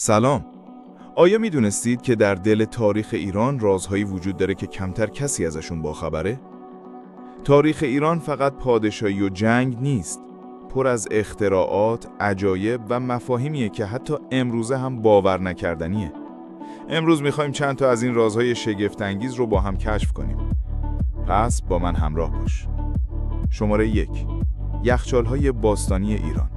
سلام. آیا می دونستید که در دل تاریخ ایران رازهایی وجود داره که کمتر کسی ازشون باخبره؟ تاریخ ایران فقط پادشاهی و جنگ نیست. پر از اختراعات، عجایب و مفاهیمیه که حتی امروزه هم باور نکردنیه. امروز میخوایم چند تا از این رازهای شگفت‌انگیز رو با هم کشف کنیم. پس با من همراه باش. شماره 1. یخچال‌های باستانی ایران.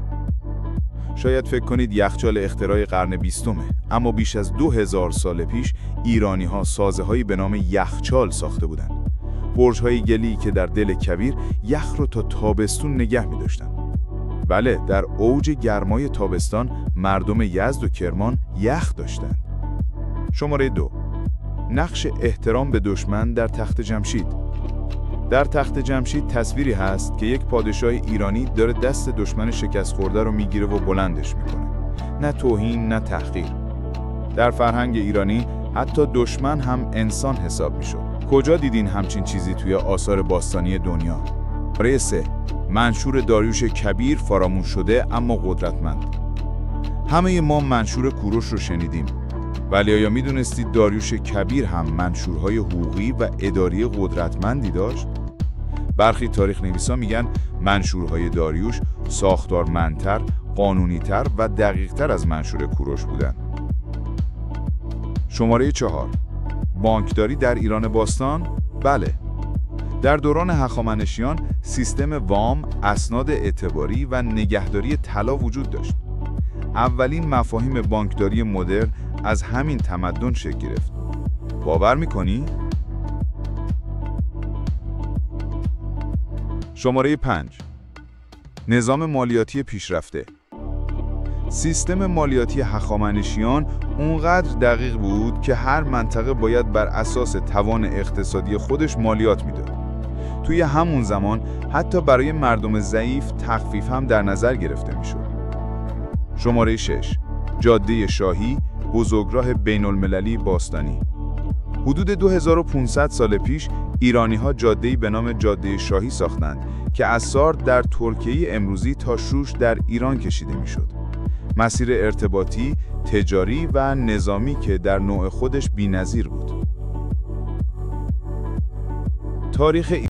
شاید فکر کنید یخچال اختراع قرن 20، اما بیش از 2000 سال پیش ایرانی‌ها سازه‌هایی به نام یخچال ساخته بودند. برج‌های گلی که در دل کویر یخ رو تا تابستون نگه می‌داشتند. بله، در اوج گرمای تابستان مردم یزد و کرمان یخ داشتند. شماره 2. نقش احترام به دشمن در تخت جمشید. در تخت جمشید تصویری هست که یک پادشاه ایرانی داره دست دشمن شکست خورده رو میگیره و بلندش میکنه. نه توهین، نه تحقیر. در فرهنگ ایرانی حتی دشمن هم انسان حساب میشد. کجا دیدین همچین چیزی توی آثار باستانی دنیا؟ شماره 3. منشور داریوش کبیر فراموش شده اما قدرتمند. همه ما منشور کوروش رو شنیدیم. ولی آیا میدونستید داریوش کبیر هم منشورهای حقوقی و اداری قدرتمندی داشت؟ برخی تاریخ نویسا میگن منشورهای داریوش ساختارمندتر، قانونیتر و دقیقتر از منشور کوروش بودند. شماره 4. بانکداری در ایران باستان؟ بله. در دوران هخامنشیان سیستم وام، اسناد اعتباری و نگهداری طلا وجود داشت. اولین مفاهیم بانکداری مدرن از همین تمدن شکل گرفت. باور میکنی؟ شماره 5. نظام مالیاتی پیشرفته. سیستم مالیاتی هخامنشیان اونقدر دقیق بود که هر منطقه باید بر اساس توان اقتصادی خودش مالیات میداد. توی همون زمان حتی برای مردم ضعیف تخفیف هم در نظر گرفته میشد. شماره 6. جاده شاهی، بزرگراه بین المللی باستانی. حدود 2500 سال پیش ایرانی‌ها جاده‌ای به نام جاده شاهی ساختند که از سارد در ترکیه امروزی تا شوش در ایران کشیده میشد. مسیر ارتباطی، تجاری و نظامی که در نوع خودش بی‌نظیر بود. تاریخ